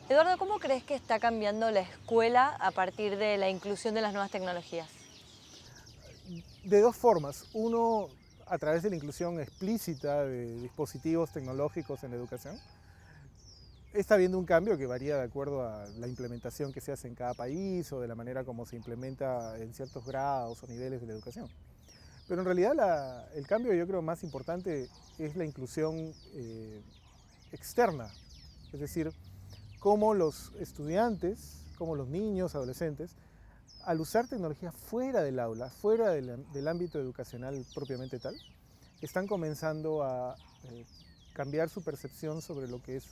Eduardo, ¿cómo crees que está cambiando la escuela a partir de la inclusión de las nuevas tecnologías? De dos formas. Uno, a través de la inclusión explícita de dispositivos tecnológicos en la educación. Está habiendo un cambio que varía de acuerdo a la implementación que se hace en cada país o de la manera como se implementa en ciertos grados o niveles de la educación. Pero en realidad el cambio yo creo más importante es la inclusión externa, es decir, cómo los estudiantes, cómo los niños, adolescentes, al usar tecnología fuera del aula, fuera del ámbito educacional propiamente tal, están comenzando a cambiar su percepción sobre lo que es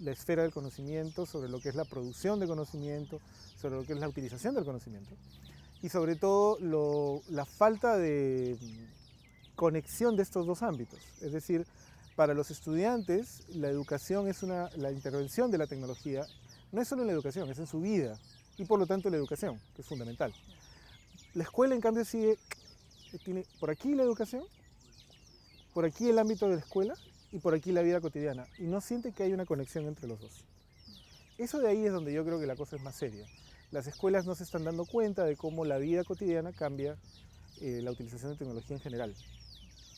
la esfera del conocimiento, sobre lo que es la producción de conocimiento, sobre lo que es la utilización del conocimiento y sobre todo la falta de conexión de estos dos ámbitos. Es decir, para los estudiantes la educación es la intervención de la tecnología no es solo en la educación, es en su vida y por lo tanto la educación, que es fundamental. La escuela en cambio tiene por aquí la educación, por aquí el ámbito de la escuela y por aquí la vida cotidiana y no siente que hay una conexión entre los dos. Eso de ahí es donde yo creo que la cosa es más seria. Las escuelas no se están dando cuenta de cómo la vida cotidiana cambia la utilización de tecnología en general.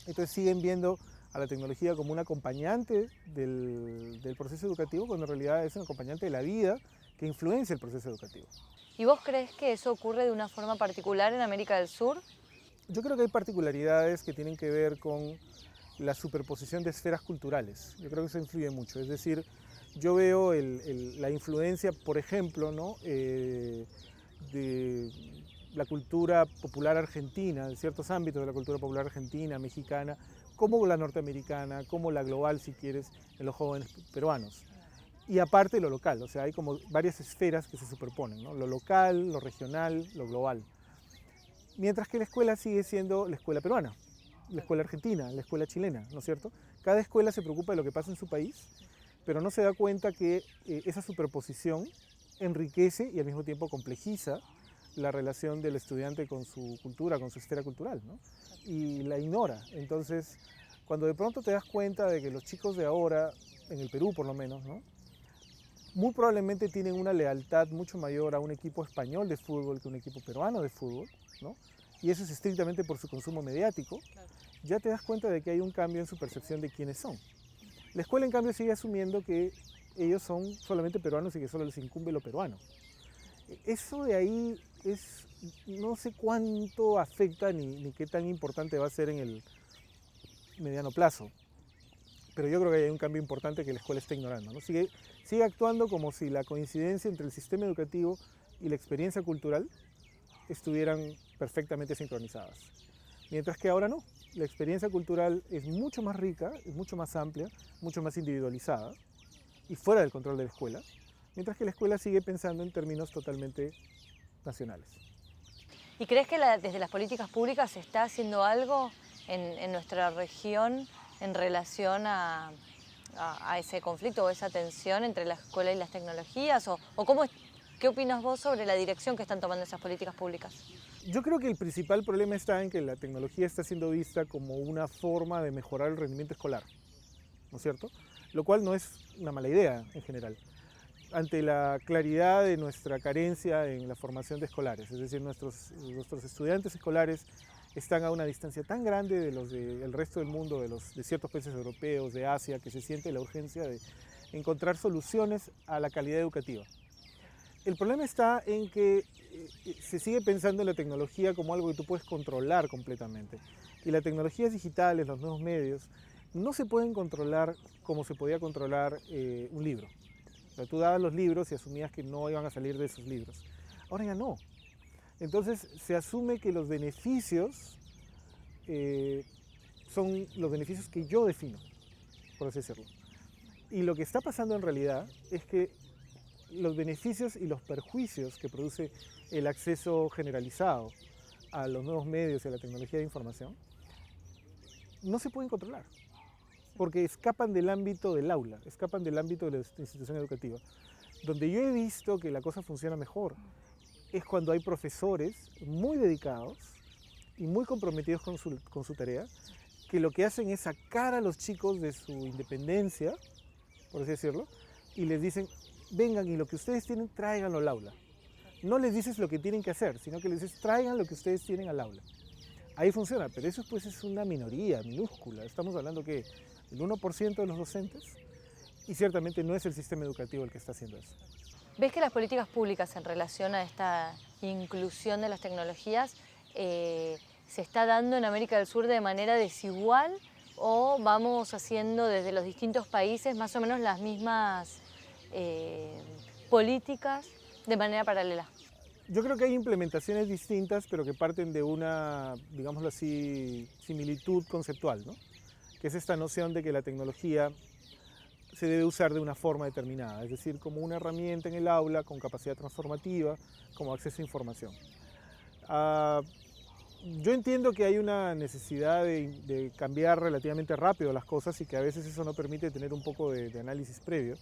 Entonces siguen viendo a la tecnología como un acompañante del proceso educativo, cuando en realidad es un acompañante de la vida que influencia el proceso educativo. ¿Y vos crees que eso ocurre de una forma particular en América del Sur? Yo creo que hay particularidades que tienen que ver con la superposición de esferas culturales. Yo creo que eso influye mucho. Es decir, yo veo la influencia, por ejemplo, ¿no? De la cultura popular argentina, de ciertos ámbitos de la cultura popular argentina, mexicana, como la norteamericana, como la global, si quieres, en los jóvenes peruanos. Y aparte lo local, o sea, hay como varias esferas que se superponen, ¿no? Lo local, lo regional, lo global. Mientras que la escuela sigue siendo la escuela peruana, la escuela argentina, la escuela chilena, ¿no es cierto? Cada escuela se preocupa de lo que pasa en su país, pero no se da cuenta que esa superposición enriquece y al mismo tiempo complejiza la relación del estudiante con su cultura, con su esfera cultural, ¿no? Y la ignora. Entonces, cuando de pronto te das cuenta de que los chicos de ahora, en el Perú por lo menos, ¿no? Muy probablemente tienen una lealtad mucho mayor a un equipo español de fútbol que a un equipo peruano de fútbol, ¿no? Y eso es estrictamente por su consumo mediático, ya te das cuenta de que hay un cambio en su percepción de quiénes son. La escuela, en cambio, sigue asumiendo que ellos son solamente peruanos y que solo les incumbe lo peruano. Eso de ahí no sé cuánto afecta ni qué tan importante va a ser en el mediano plazo, pero yo creo que hay un cambio importante que la escuela está ignorando, ¿no? Sigue actuando como si la coincidencia entre el sistema educativo y la experiencia cultural estuvieran perfectamente sincronizadas. Mientras que ahora no, la experiencia cultural es mucho más rica, es mucho más amplia, mucho más individualizada y fuera del control de la escuela, mientras que la escuela sigue pensando en términos totalmente nacionales. ¿Y crees que desde las políticas públicas se está haciendo algo en nuestra región en relación a ese conflicto o esa tensión entre la escuela y las tecnologías? ¿Qué opinas vos sobre la dirección que están tomando esas políticas públicas? Yo creo que el principal problema está en que la tecnología está siendo vista como una forma de mejorar el rendimiento escolar, ¿no es cierto? Lo cual no es una mala idea en general. Ante la claridad de nuestra carencia en la formación de escolares, es decir, nuestros estudiantes escolares están a una distancia tan grande de los del resto del mundo, de ciertos países europeos, de Asia, que se siente la urgencia de encontrar soluciones a la calidad educativa. El problema está en que se sigue pensando en la tecnología como algo que tú puedes controlar completamente. Y las tecnologías digitales, los nuevos medios, no se pueden controlar como se podía controlar un libro. O sea, tú dabas los libros y asumías que no iban a salir de esos libros. Ahora ya no. Entonces se asume que los beneficios son los beneficios que yo defino, por así decirlo. Y lo que está pasando en realidad es que los beneficios y los perjuicios que produce el acceso generalizado a los nuevos medios y a la tecnología de información no se pueden controlar, porque escapan del ámbito del aula, escapan del ámbito de la institución educativa. Donde yo he visto que la cosa funciona mejor es cuando hay profesores muy dedicados y muy comprometidos con su tarea, que lo que hacen es sacar a los chicos de su independencia, por así decirlo, y les dicen, vengan y lo que ustedes tienen, tráiganlo al aula. No les dices lo que tienen que hacer, sino que les dices, traigan lo que ustedes tienen al aula. Ahí funciona, pero eso pues es una minoría minúscula. Estamos hablando que el 1% de los docentes, y ciertamente no es el sistema educativo el que está haciendo eso. ¿Ves que las políticas públicas en relación a esta inclusión de las tecnologías se está dando en América del Sur de manera desigual o vamos haciendo desde los distintos países más o menos las mismas políticas de manera paralela? Yo creo que hay implementaciones distintas, pero que parten de una, digámoslo así, similitud conceptual, ¿no? Que es esta noción de que la tecnología se debe usar de una forma determinada, es decir, como una herramienta en el aula con capacidad transformativa, como acceso a información. Yo entiendo que hay una necesidad de cambiar relativamente rápido las cosas y que a veces eso no permite tener un poco de análisis previo,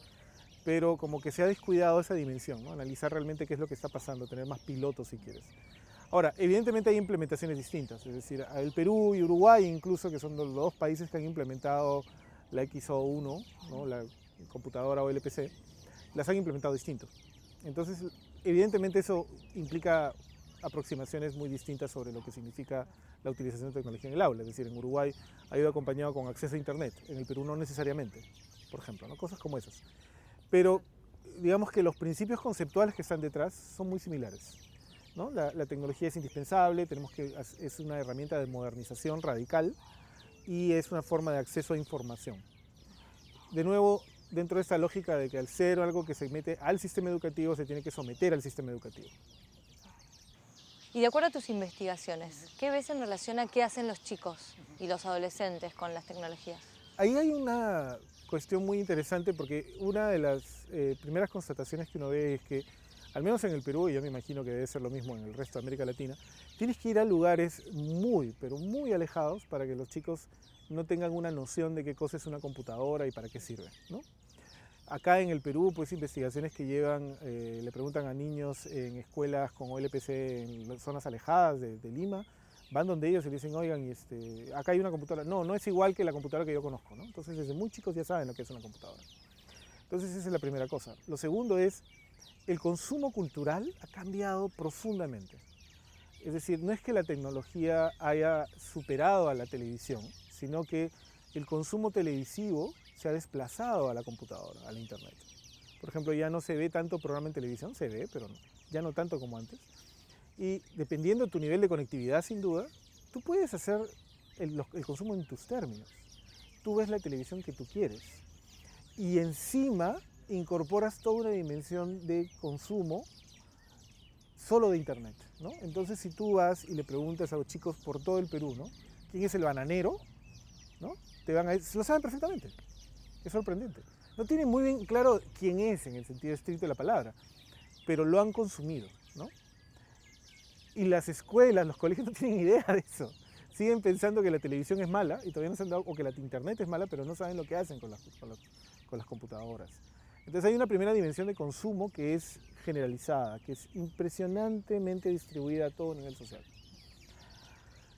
pero como que se ha descuidado esa dimensión, ¿no? Analizar realmente qué es lo que está pasando, tener más pilotos si quieres. Ahora, evidentemente hay implementaciones distintas, es decir, el Perú y Uruguay incluso, que son los dos países que han implementado la XO1, ¿no? La computadora OLPC, las han implementado distinto. Entonces, evidentemente eso implica aproximaciones muy distintas sobre lo que significa la utilización de tecnología en el aula. Es decir, en Uruguay ha ido acompañado con acceso a Internet, en el Perú no necesariamente, por ejemplo, ¿no? Cosas como esas. Pero digamos que los principios conceptuales que están detrás son muy similares, ¿no? La tecnología es indispensable, es una herramienta de modernización radical y es una forma de acceso a información. De nuevo, dentro de esta lógica de que al ser algo que se mete al sistema educativo, se tiene que someter al sistema educativo. Y de acuerdo a tus investigaciones, ¿qué ves en relación a qué hacen los chicos y los adolescentes con las tecnologías? Ahí hay una cuestión muy interesante porque una de las primeras constataciones que uno ve es que, al menos en el Perú, y yo me imagino que debe ser lo mismo en el resto de América Latina, tienes que ir a lugares muy, pero muy alejados para que los chicos no tengan una noción de qué cosa es una computadora y para qué sirve, ¿no? Acá en el Perú, pues investigaciones que llevan, le preguntan a niños en escuelas con OLPC en zonas alejadas de Lima, van donde ellos y le dicen, oigan, acá hay una computadora. No, no es igual que la computadora que yo conozco, ¿no? Entonces desde muy chicos ya saben lo que es una computadora. Entonces esa es la primera cosa. Lo segundo es, el consumo cultural ha cambiado profundamente. Es decir, no es que la tecnología haya superado a la televisión, sino que el consumo televisivo se ha desplazado a la computadora, a la internet. Por ejemplo, ya no se ve tanto programa en televisión, se ve, pero ya no tanto como antes. Y dependiendo de tu nivel de conectividad, sin duda, tú puedes hacer el consumo en tus términos. Tú ves la televisión que tú quieres. Y encima incorporas toda una dimensión de consumo solo de internet, ¿no? Entonces, si tú vas y le preguntas a los chicos por todo el Perú, ¿no? ¿Quién es el bananero? ¿No? Te van a decir, lo saben perfectamente. Es sorprendente. No tienen muy bien claro quién es en el sentido estricto de la palabra, pero lo han consumido, ¿no? Y las escuelas, los colegios no tienen idea de eso. Siguen pensando que la televisión es mala y todavía no se han dado, o que la internet es mala, pero no saben lo que hacen con las computadoras. Entonces hay una primera dimensión de consumo que es generalizada, que es impresionantemente distribuida a todo nivel social.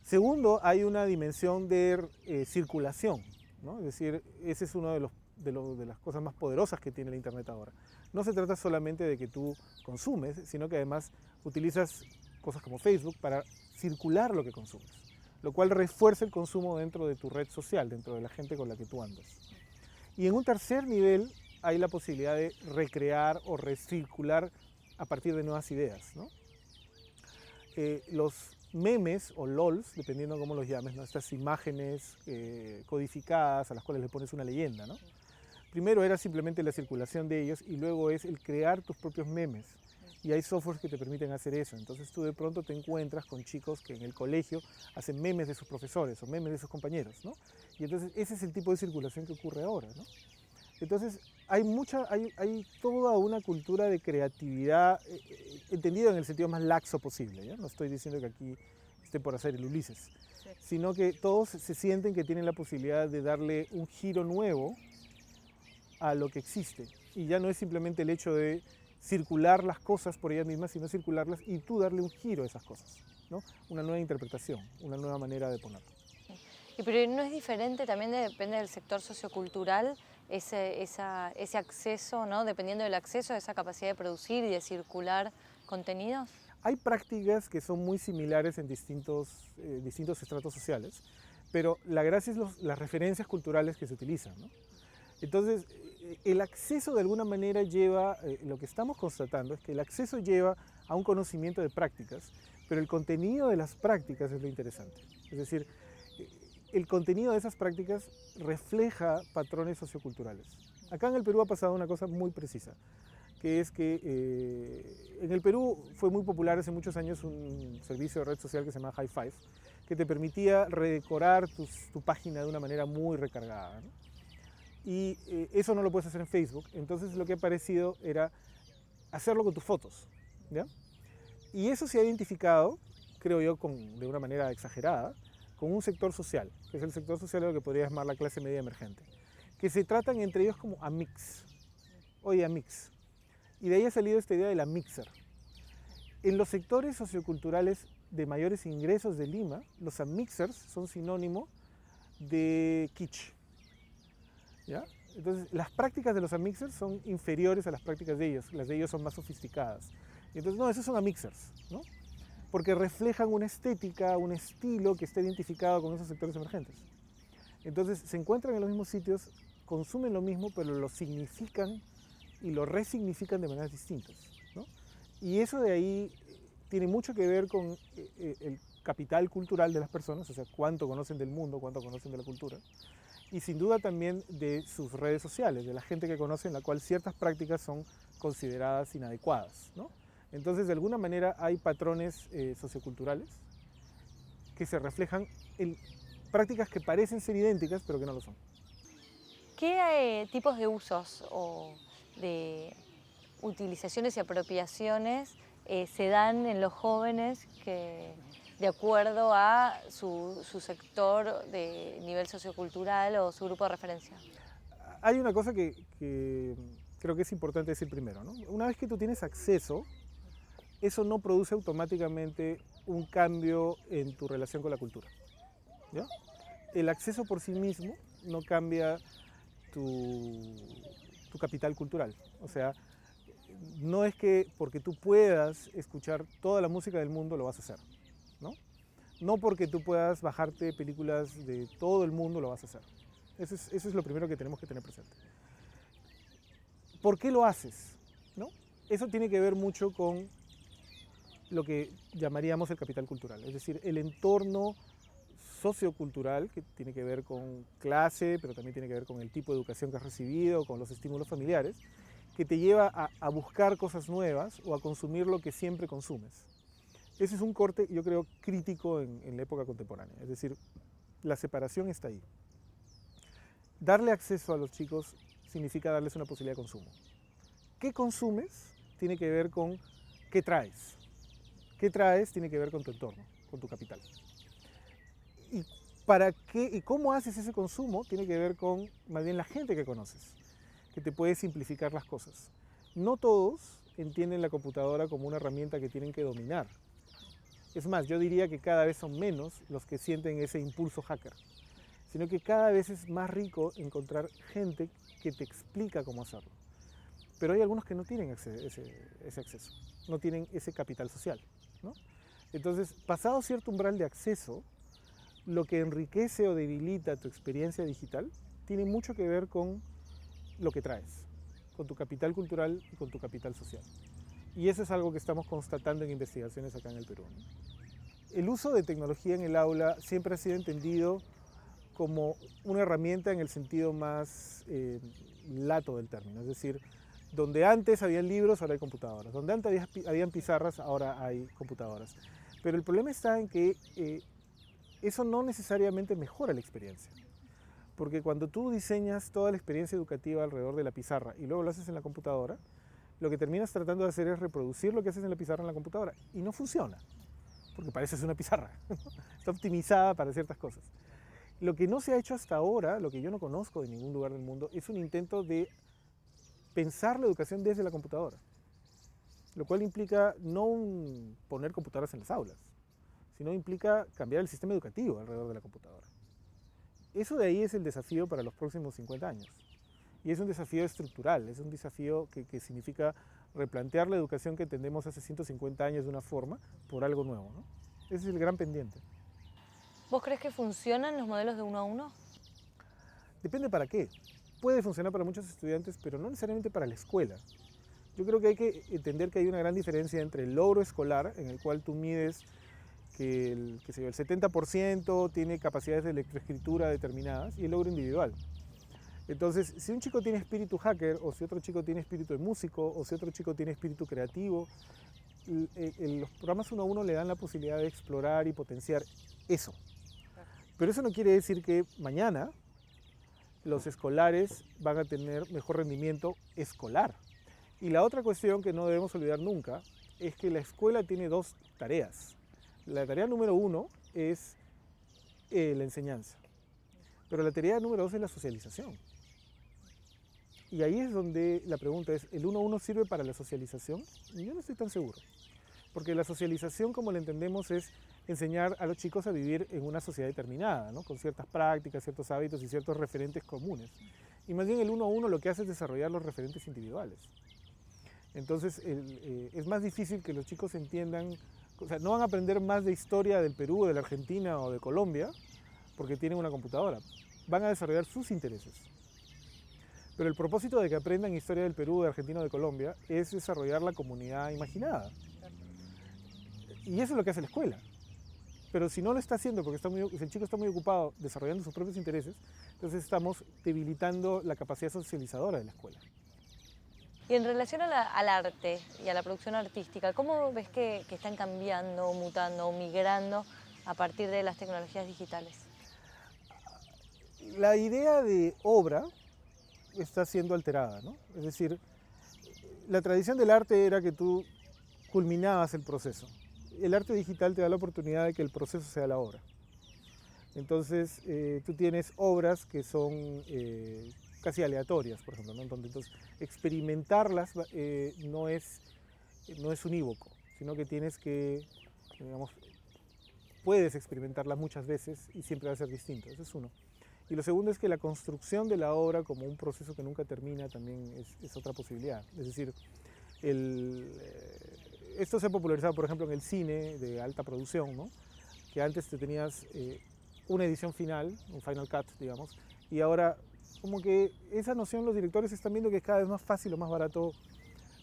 Segundo, hay una dimensión de circulación, ¿no? Es decir, ese es uno de las cosas más poderosas que tiene la internet ahora. No se trata solamente de que tú consumes, sino que además utilizas cosas como Facebook para circular lo que consumes, lo cual refuerza el consumo dentro de tu red social, dentro de la gente con la que tú andas. Y en un tercer nivel hay la posibilidad de recrear o recircular a partir de nuevas ideas, ¿no? Los memes o LOLs, dependiendo de cómo los llames, ¿no? Estas imágenes codificadas a las cuales le pones una leyenda, ¿no? Primero era simplemente la circulación de ellos y luego es el crear tus propios memes. Y hay softwares que te permiten hacer eso. Entonces tú de pronto te encuentras con chicos que en el colegio hacen memes de sus profesores o memes de sus compañeros, ¿no? Y entonces ese es el tipo de circulación que ocurre ahora, ¿no? Entonces hay toda una cultura de creatividad entendida en el sentido más laxo posible, ¿ya? No estoy diciendo que aquí esté por hacer el Ulises, sí, sino que todos se sienten que tienen la posibilidad de darle un giro nuevo a lo que existe. Y ya no es simplemente el hecho de circular las cosas por ellas mismas, sino circularlas y tú darle un giro a esas cosas, ¿no? Una nueva interpretación, una nueva manera de ponerlo. Pero no es diferente, también depende del sector sociocultural, ese acceso, ¿no? Dependiendo del acceso, esa capacidad de producir y de circular contenidos? Hay prácticas que son muy similares en distintos estratos sociales, pero la gracia es las referencias culturales que se utilizan, ¿no? Entonces, el acceso de alguna manera lleva, lo que estamos constatando es que el acceso lleva a un conocimiento de prácticas, pero el contenido de las prácticas es lo interesante. Es decir, el contenido de esas prácticas refleja patrones socioculturales. Acá en el Perú ha pasado una cosa muy precisa, que es que en el Perú fue muy popular hace muchos años un servicio de red social que se llama High Five, que te permitía redecorar tu página de una manera muy recargada, ¿no? Y eso no lo puedes hacer en Facebook, entonces lo que ha parecido era hacerlo con tus fotos, ¿ya? Y eso se ha identificado, creo yo, de una manera exagerada, con un sector social, que es el sector social de lo que podría llamar la clase media emergente, que se tratan entre ellos como amix. Oye, amix. Y de ahí ha salido esta idea de la mixer. En los sectores socioculturales de mayores ingresos de Lima, los amixers son sinónimo de kitsch, ¿ya? Entonces, las prácticas de los amixers son inferiores a las prácticas de ellos. Las de ellos son más sofisticadas. Y entonces, no, esos son amixers, ¿no? Porque reflejan una estética, un estilo que está identificado con esos sectores emergentes. Entonces, se encuentran en los mismos sitios, consumen lo mismo, pero lo significan y lo resignifican de maneras distintas, ¿no? Y eso de ahí tiene mucho que ver con el capital cultural de las personas, o sea, cuánto conocen del mundo, cuánto conocen de la cultura, y sin duda también de sus redes sociales, de la gente que conoce en la cual ciertas prácticas son consideradas inadecuadas, ¿no? Entonces, de alguna manera hay patrones socioculturales que se reflejan en prácticas que parecen ser idénticas, pero que no lo son. ¿Qué tipos de usos o de utilizaciones y apropiaciones se dan en los jóvenes que, de acuerdo a su sector de nivel sociocultural o su grupo de referencia? Hay una cosa que creo que es importante decir primero, ¿no? Una vez que tú tienes acceso, eso no produce automáticamente un cambio en tu relación con la cultura, ¿ya? El acceso por sí mismo no cambia tu capital cultural. O sea, no es que porque tú puedas escuchar toda la música del mundo lo vas a hacer, ¿no? No porque tú puedas bajarte películas de todo el mundo lo vas a hacer. Eso es lo primero que tenemos que tener presente. ¿Por qué lo haces? ¿No? Eso tiene que ver mucho con lo que llamaríamos el capital cultural, es decir, el entorno sociocultural, que tiene que ver con clase, pero también tiene que ver con el tipo de educación que has recibido, con los estímulos familiares, que te lleva a buscar cosas nuevas o a consumir lo que siempre consumes. Ese es un corte, yo creo, crítico en la época contemporánea, es decir, la separación está ahí. Darle acceso a los chicos significa darles una posibilidad de consumo. ¿Qué consumes? Tiene que ver con qué traes. ¿Qué traes? Tiene que ver con tu entorno, con tu capital. ¿Y para qué y cómo haces ese consumo? Tiene que ver con más bien la gente que conoces, que te puede simplificar las cosas. No todos entienden la computadora como una herramienta que tienen que dominar. Es más, yo diría que cada vez son menos los que sienten ese impulso hacker, sino que cada vez es más rico encontrar gente que te explica cómo hacerlo. Pero hay algunos que no tienen ese acceso, no tienen ese capital social, ¿no? Entonces, pasado cierto umbral de acceso, lo que enriquece o debilita tu experiencia digital tiene mucho que ver con lo que traes, con tu capital cultural y con tu capital social. Y eso es algo que estamos constatando en investigaciones acá en el Perú, ¿no? El uso de tecnología en el aula siempre ha sido entendido como una herramienta en el sentido más lato del término, es decir, donde antes había libros, ahora hay computadoras, donde antes habían pizarras, ahora hay computadoras. Pero el problema está en que eso no necesariamente mejora la experiencia, porque cuando tú diseñas toda la experiencia educativa alrededor de la pizarra y luego lo haces en la computadora, lo que terminas tratando de hacer es reproducir lo que haces en la pizarra en la computadora y no funciona, porque parece una pizarra, está optimizada para ciertas cosas. Lo que no se ha hecho hasta ahora, lo que yo no conozco de ningún lugar del mundo, es un intento de pensar la educación desde la computadora, lo cual implica no poner computadoras en las aulas, sino implica cambiar el sistema educativo alrededor de la computadora. Eso de ahí es el desafío para los próximos 50 años. Y es un desafío estructural, es un desafío que significa replantear la educación que entendemos hace 150 años de una forma por algo nuevo, ¿no? Ese es el gran pendiente. ¿Vos crees que funcionan los modelos de uno a uno? Depende para qué. Puede funcionar para muchos estudiantes, pero no necesariamente para la escuela. Yo creo que hay que entender que hay una gran diferencia entre el logro escolar, en el cual tú mides que el 70% tiene capacidades de lectoescritura determinadas, y el logro individual. Entonces, si un chico tiene espíritu hacker, o si otro chico tiene espíritu de músico, o si otro chico tiene espíritu creativo, los programas 1 a 1 le dan la posibilidad de explorar y potenciar eso. Pero eso no quiere decir que mañana los escolares van a tener mejor rendimiento escolar. Y la otra cuestión que no debemos olvidar nunca es que la escuela tiene dos tareas. La tarea número 1 es la enseñanza, pero la tarea número 2 es la socialización. Y ahí es donde la pregunta es, ¿el 1 a 1 sirve para la socialización? Y yo no estoy tan seguro, porque la socialización, como la entendemos, es enseñar a los chicos a vivir en una sociedad determinada, ¿no? Con ciertas prácticas, ciertos hábitos y ciertos referentes comunes. Y más bien el 1 a 1 lo que hace es desarrollar los referentes individuales. Entonces es más difícil que los chicos entiendan, o sea, no van a aprender más de historia del Perú, de la Argentina o de Colombia porque tienen una computadora. Van a desarrollar sus intereses. Pero el propósito de que aprendan historia del Perú, de Argentina o de Colombia es desarrollar la comunidad imaginada. Y eso es lo que hace la escuela. Pero si no lo está haciendo porque si el chico está muy ocupado desarrollando sus propios intereses, entonces estamos debilitando la capacidad socializadora de la escuela. Y en relación al arte y a la producción artística, ¿cómo ves que están cambiando, mutando o migrando a partir de las tecnologías digitales? La idea de obra está siendo alterada, ¿no? Es decir, la tradición del arte era que tú culminabas el proceso. El arte digital te da la oportunidad de que el proceso sea la obra. Entonces, tú tienes obras que son casi aleatorias, por ejemplo, ¿no? Entonces, experimentarlas no es unívoco, sino que tienes que, digamos, puedes experimentarlas muchas veces y siempre va a ser distinto. Eso es uno. Y lo segundo es que la construcción de la obra como un proceso que nunca termina también es otra posibilidad. Es decir, esto se ha popularizado, por ejemplo, en el cine de alta producción, ¿no? Que antes te tenías una edición final, un final cut, digamos, y ahora como que esa noción los directores están viendo que es cada vez más fácil o más barato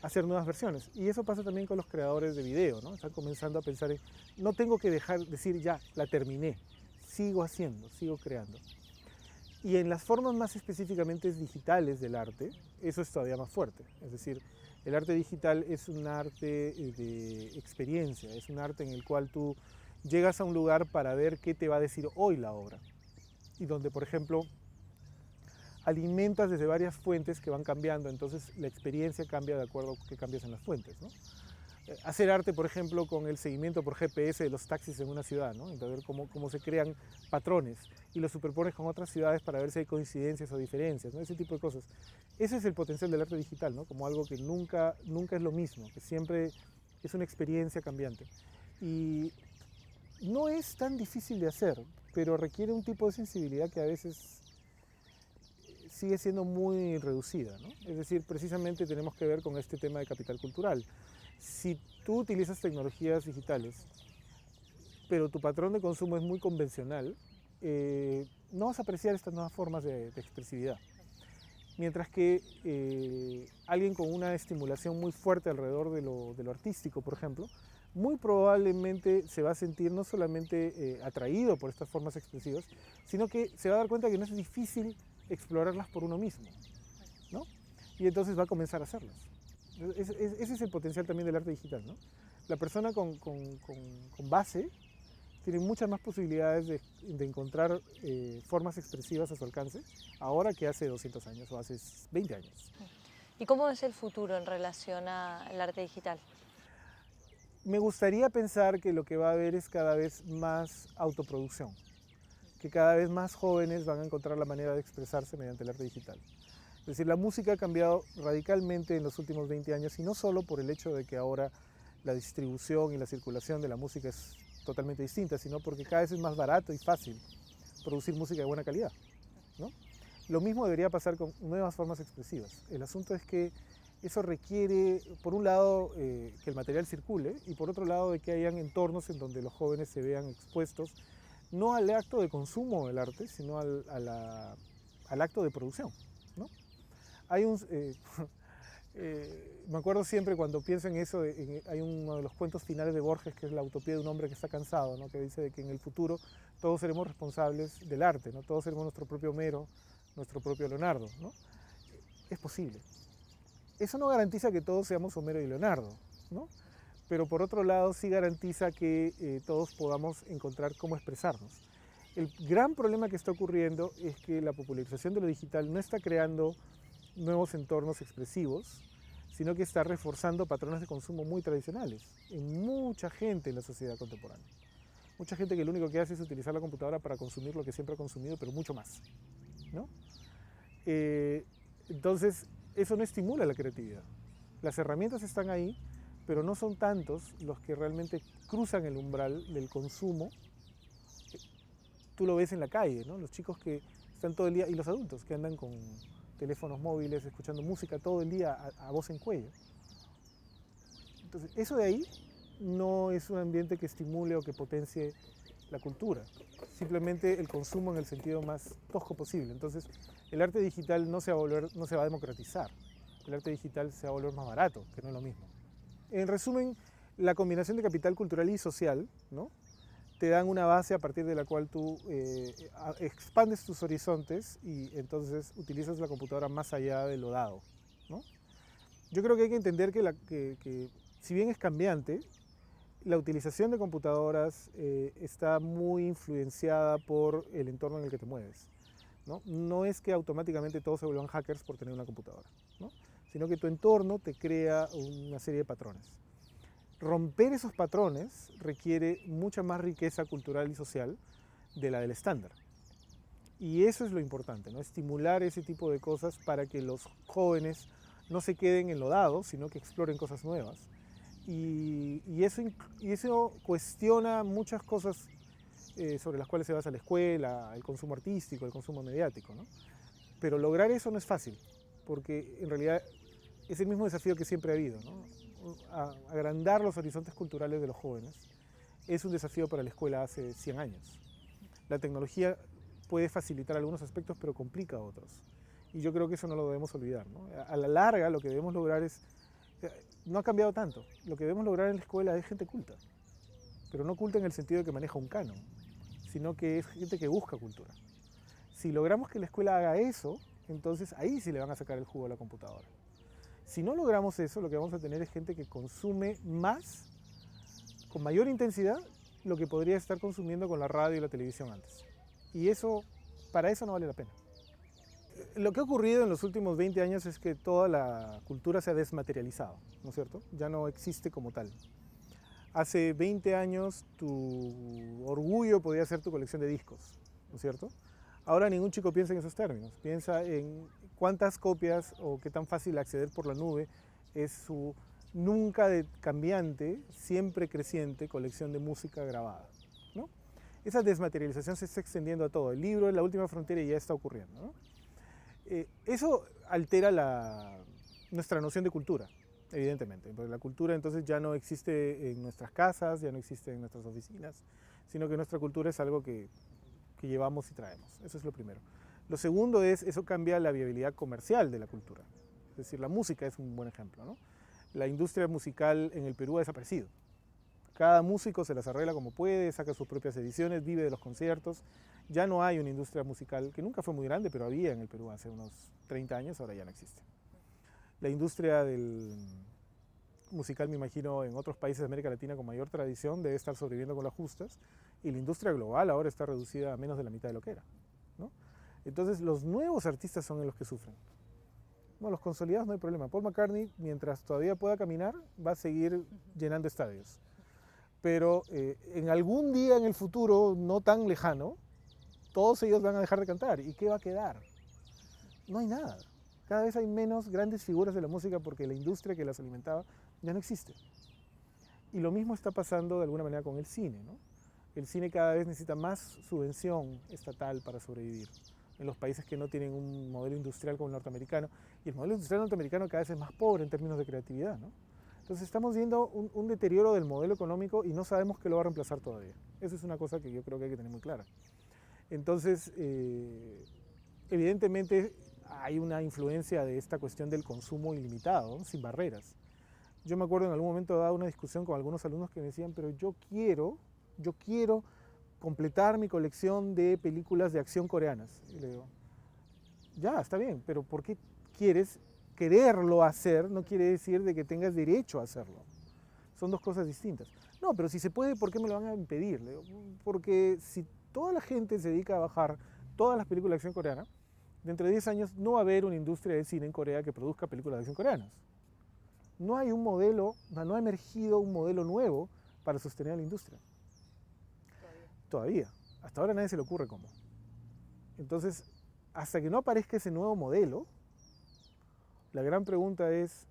hacer nuevas versiones. Y eso pasa también con los creadores de video, ¿no? Están comenzando a pensar en, no tengo que decir ya, la terminé, sigo haciendo, sigo creando. Y en las formas más específicamente digitales del arte, eso es todavía más fuerte. Es decir, el arte digital es un arte de experiencia, es un arte en el cual tú llegas a un lugar para ver qué te va a decir hoy la obra. Y donde, por ejemplo, alimentas desde varias fuentes que van cambiando, entonces la experiencia cambia de acuerdo a que cambias en las fuentes, ¿no? Hacer arte, por ejemplo, con el seguimiento por GPS de los taxis en una ciudad, ¿no? Entonces, ver cómo se crean patrones y los superpones con otras ciudades para ver si hay coincidencias o diferencias, ¿no? Ese tipo de cosas. Ese es el potencial del arte digital, ¿no? Como algo que nunca es lo mismo, que siempre es una experiencia cambiante. Y no es tan difícil de hacer, pero requiere un tipo de sensibilidad que a veces sigue siendo muy reducida, ¿no? Es decir, precisamente tenemos que ver con este tema de capital cultural. Si tú utilizas tecnologías digitales, pero tu patrón de consumo es muy convencional, no vas a apreciar estas nuevas formas de expresividad. Mientras que alguien con una estimulación muy fuerte alrededor de lo artístico, por ejemplo, muy probablemente se va a sentir no solamente atraído por estas formas expresivas, sino que se va a dar cuenta que no es difícil explorarlas por uno mismo, ¿no? Y entonces va a comenzar a hacerlas. Ese es el potencial también del arte digital, ¿no? La persona con base tiene muchas más posibilidades de encontrar formas expresivas a su alcance ahora que hace 200 años o hace 20 años. ¿Y cómo es el futuro en relación al arte digital? Me gustaría pensar que lo que va a haber es cada vez más autoproducción, que cada vez más jóvenes van a encontrar la manera de expresarse mediante el arte digital. Es decir, la música ha cambiado radicalmente en los últimos 20 años y no solo por el hecho de que ahora la distribución y la circulación de la música es totalmente distinta, sino porque cada vez es más barato y fácil producir música de buena calidad, ¿no? Lo mismo debería pasar con nuevas formas expresivas. El asunto es que eso requiere, por un lado, que el material circule y por otro lado, de que hayan entornos en donde los jóvenes se vean expuestos, no al acto de consumo del arte, sino al acto de producción, ¿no? Hay un, me acuerdo siempre cuando pienso en eso, hay uno de los cuentos finales de Borges, que es la utopía de un hombre que está cansado, ¿no? Que dice de que en el futuro todos seremos responsables del arte, ¿no? Todos seremos nuestro propio Homero, nuestro propio Leonardo, ¿no? Es posible. Eso no garantiza que todos seamos Homero y Leonardo, ¿no? Pero por otro lado sí garantiza que todos podamos encontrar cómo expresarnos. El gran problema que está ocurriendo es que la popularización de lo digital no está creando nuevos entornos expresivos, sino que está reforzando patrones de consumo muy tradicionales en mucha gente en la sociedad contemporánea. Mucha gente que lo único que hace es utilizar la computadora para consumir lo que siempre ha consumido, pero mucho más, ¿no? Entonces, eso no estimula la creatividad. Las herramientas están ahí, pero no son tantos los que realmente cruzan el umbral del consumo. Tú lo ves en la calle, ¿no? Los chicos que están todo el día, y los adultos que andan con teléfonos móviles, escuchando música todo el día a voz en cuello. Entonces, eso de ahí no es un ambiente que estimule o que potencie la cultura, simplemente el consumo en el sentido más tosco posible. Entonces, el arte digital no se va a democratizar, el arte digital se va a volver más barato, que no es lo mismo. En resumen, la combinación de capital cultural y social, ¿no?, te dan una base a partir de la cual tú expandes tus horizontes y entonces utilizas la computadora más allá de lo dado, ¿no? Yo creo que hay que entender que si bien es cambiante, la utilización de computadoras está muy influenciada por el entorno en el que te mueves, ¿no? No es que automáticamente todos se vuelvan hackers por tener una computadora, ¿no?, sino que tu entorno te crea una serie de patrones. Romper esos patrones requiere mucha más riqueza cultural y social de la del estándar. Y eso es lo importante, ¿no?, estimular ese tipo de cosas para que los jóvenes no se queden enlodados, sino que exploren cosas nuevas. Y eso cuestiona muchas cosas sobre las cuales se basa la escuela, el consumo artístico, el consumo mediático, ¿no? Pero lograr eso no es fácil, porque en realidad es el mismo desafío que siempre ha habido, ¿no? Agrandar los horizontes culturales de los jóvenes es un desafío para la escuela hace 100 años. La tecnología puede facilitar algunos aspectos, pero complica otros. Y yo creo que eso no lo debemos olvidar, ¿no? A la larga, lo que debemos lograr es... No ha cambiado tanto. Lo que debemos lograr en la escuela es gente culta. Pero no culta en el sentido de que maneja un canon, sino que es gente que busca cultura. Si logramos que la escuela haga eso, entonces ahí sí le van a sacar el jugo a la computadora. Si no logramos eso, lo que vamos a tener es gente que consume más, con mayor intensidad, lo que podría estar consumiendo con la radio y la televisión antes. Y eso, para eso no vale la pena. Lo que ha ocurrido en los últimos 20 años es que toda la cultura se ha desmaterializado, ¿no es cierto? Ya no existe como tal. Hace 20 años tu orgullo podía ser tu colección de discos, ¿no es cierto? Ahora ningún chico piensa en esos términos, piensa en cuántas copias o qué tan fácil acceder por la nube es su nunca cambiante, siempre creciente colección de música grabada, ¿no? Esa desmaterialización se está extendiendo a todo. El libro es la última frontera y ya está ocurriendo, ¿no? Eso altera nuestra noción de cultura, evidentemente, porque la cultura entonces ya no existe en nuestras casas, ya no existe en nuestras oficinas, sino que nuestra cultura es algo que llevamos y traemos. Eso es lo primero. Lo segundo es, eso cambia la viabilidad comercial de la cultura. Es decir, la música es un buen ejemplo, ¿no? La industria musical en el Perú ha desaparecido. Cada músico se las arregla como puede, saca sus propias ediciones, vive de los conciertos. Ya no hay una industria musical, que nunca fue muy grande, pero había en el Perú hace unos 30 años, ahora ya no existe. La industria musical, me imagino, en otros países de América Latina con mayor tradición debe estar sobreviviendo con las justas, y la industria global ahora está reducida a menos de la mitad de lo que era, ¿no? Entonces los nuevos artistas son los que sufren. Bueno, los consolidados no hay problema. Paul McCartney, mientras todavía pueda caminar, va a seguir llenando estadios. Pero en algún día en el futuro, no tan lejano, todos ellos van a dejar de cantar. ¿Y qué va a quedar? No hay nada. Cada vez hay menos grandes figuras de la música porque la industria que las alimentaba ya no existe. Y lo mismo está pasando de alguna manera con el cine, ¿no? El cine cada vez necesita más subvención estatal para sobrevivir. en los países que no tienen un modelo industrial como el norteamericano. Y el modelo industrial norteamericano cada vez es más pobre en términos de creatividad, ¿no? Entonces estamos viendo un deterioro del modelo económico y no sabemos qué lo va a reemplazar todavía. Esa es una cosa que yo creo que hay que tener muy clara. Entonces, evidentemente hay una influencia de esta cuestión del consumo ilimitado, ¿no? Sin barreras. Yo me acuerdo en algún momento daba una discusión con algunos alumnos que me decían, pero yo quiero completar mi colección de películas de acción coreanas. Y le digo, ya, está bien, pero ¿por qué quieres quererlo hacer? No quiere decir de que tengas derecho a hacerlo. Son dos cosas distintas. No, pero si se puede, ¿por qué me lo van a impedir? Le digo, porque si toda la gente se dedica a bajar todas las películas de acción coreana, dentro de 10 años no va a haber una industria de cine en Corea que produzca películas de acción coreanas. No hay un modelo, no ha emergido un modelo nuevo para sostener a la industria. Todavía. Hasta ahora a nadie se le ocurre cómo. Entonces, hasta que no aparezca ese nuevo modelo, la gran pregunta es,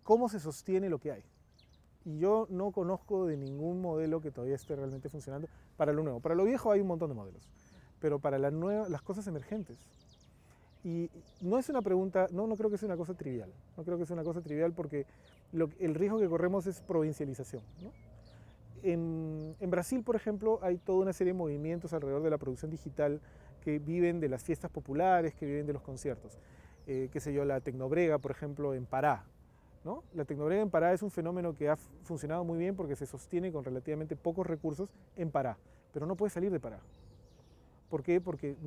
¿cómo se sostiene lo que hay? Y yo no conozco de ningún modelo que todavía esté realmente funcionando para lo nuevo. Para lo viejo hay un montón de modelos, pero para las cosas emergentes. Y no es una pregunta, no creo que sea una cosa trivial. No creo que sea una cosa trivial porque el riesgo que corremos es provincialización, ¿no? En Brasil, por ejemplo, hay toda una serie de movimientos alrededor de la producción digital que viven de las fiestas populares, que viven de los conciertos. Qué sé yo, la tecnobrega, por ejemplo, en Pará, ¿no? La tecnobrega en Pará es un fenómeno que ha funcionado muy bien porque se sostiene con relativamente pocos recursos en Pará, pero no puede salir de Pará. ¿Por qué? Porque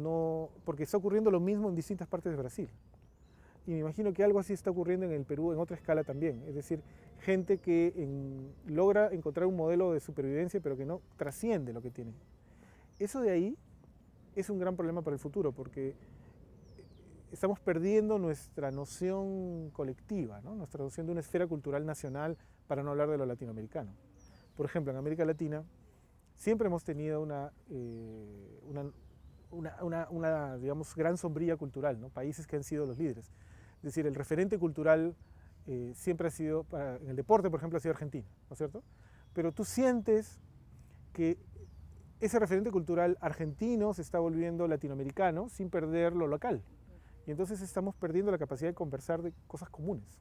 está ocurriendo lo mismo en distintas partes de Brasil. Y me imagino que algo así está ocurriendo en el Perú en otra escala también. Es decir, gente que logra encontrar un modelo de supervivencia pero que no trasciende lo que tiene. Eso de ahí es un gran problema para el futuro porque estamos perdiendo nuestra noción colectiva, ¿no? Nuestra noción de una esfera cultural nacional, para no hablar de lo latinoamericano. Por ejemplo, en América Latina siempre hemos tenido una digamos, gran sombrilla cultural, ¿no? Países que han sido los líderes. Es decir, el referente cultural siempre ha sido, en el deporte, por ejemplo, ha sido Argentina, ¿no es cierto? Pero tú sientes que ese referente cultural argentino se está volviendo latinoamericano sin perder lo local. Y entonces estamos perdiendo la capacidad de conversar de cosas comunes.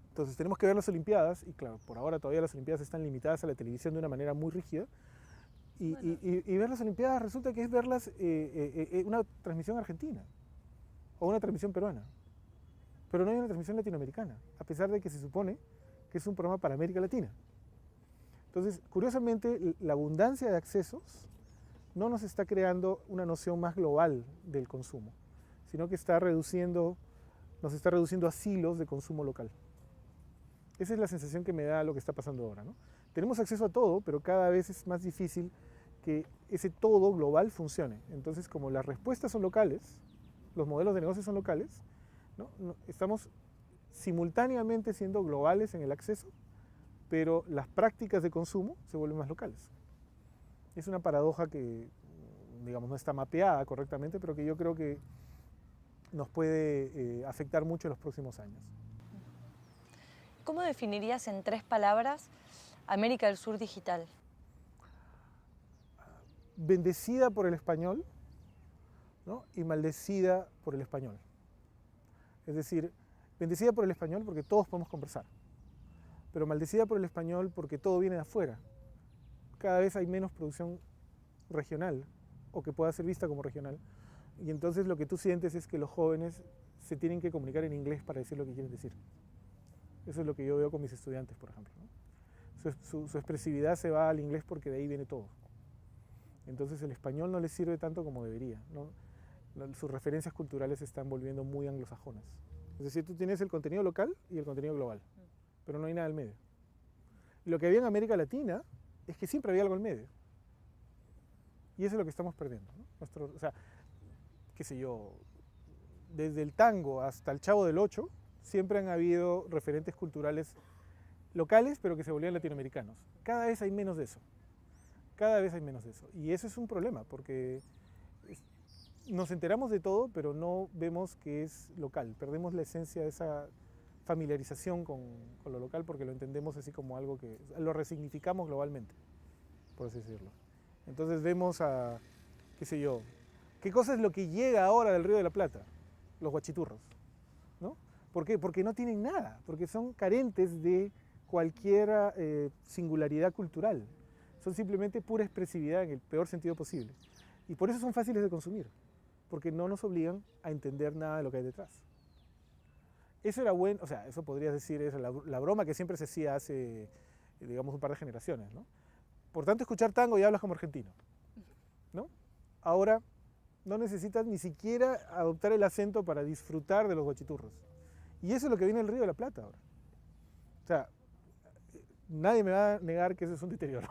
Entonces tenemos que ver las Olimpiadas, y claro, por ahora todavía las Olimpiadas están limitadas a la televisión de una manera muy rígida, y ver las Olimpiadas resulta que es verlas una transmisión argentina o una transmisión peruana. Pero no hay una transmisión latinoamericana, a pesar de que se supone que es un programa para América Latina. Entonces, curiosamente, la abundancia de accesos no nos está creando una noción más global del consumo, sino que nos está reduciendo a silos de consumo local. Esa es la sensación que me da lo que está pasando ahora, ¿no? Tenemos acceso a todo, pero cada vez es más difícil que ese todo global funcione. Entonces, como las respuestas son locales, los modelos de negocio son locales, ¿no? Estamos simultáneamente siendo globales en el acceso, pero las prácticas de consumo se vuelven más locales. Es una paradoja que, digamos, no está mapeada correctamente, pero que yo creo que nos puede afectar mucho en los próximos años. ¿Cómo definirías en 3 palabras América del Sur digital? Bendecida por el español, ¿no? Y maldecida por el español. Es decir, bendecida por el español porque todos podemos conversar, pero maldecida por el español porque todo viene de afuera. Cada vez hay menos producción regional o que pueda ser vista como regional, y entonces lo que tú sientes es que los jóvenes se tienen que comunicar en inglés para decir lo que quieren decir. Eso es lo que yo veo con mis estudiantes, por ejemplo, ¿no? Su expresividad se va al inglés porque de ahí viene todo. Entonces el español no les sirve tanto como debería, ¿no? Sus referencias culturales se están volviendo muy anglosajonas. Es decir, tú tienes el contenido local y el contenido global, pero no hay nada al medio. Y lo que había en América Latina es que siempre había algo al medio. Y eso es lo que estamos perdiendo, ¿no? O sea, qué sé yo, desde el tango hasta el Chavo del Ocho, siempre han habido referentes culturales locales, pero que se volvían latinoamericanos. Cada vez hay menos de eso. Cada vez hay menos de eso. Y eso es un problema, porque nos enteramos de todo, pero no vemos que es local. Perdemos la esencia de esa familiarización con lo local porque lo entendemos así como algo que lo resignificamos globalmente, por así decirlo. Entonces vemos a, qué sé yo, ¿Qué cosa es lo que llega ahora del Río de la Plata? Los guachiturros, ¿no? ¿Por qué? Porque no tienen nada, porque son carentes de cualquier singularidad cultural. Son simplemente pura expresividad en el peor sentido posible. Y por eso son fáciles de consumir, porque no nos obligan a entender nada de lo que hay detrás. Eso era bueno, o sea, eso podrías decir, es la broma que siempre se hacía hace, digamos, un par de generaciones, ¿no? Por tanto, escuchar tango y hablas como argentino, ¿no? Ahora no necesitas ni siquiera adoptar el acento para disfrutar de los guachiturros. Y eso es lo que viene del Río de la Plata ahora. O sea, nadie me va a negar que ese es un deterioro.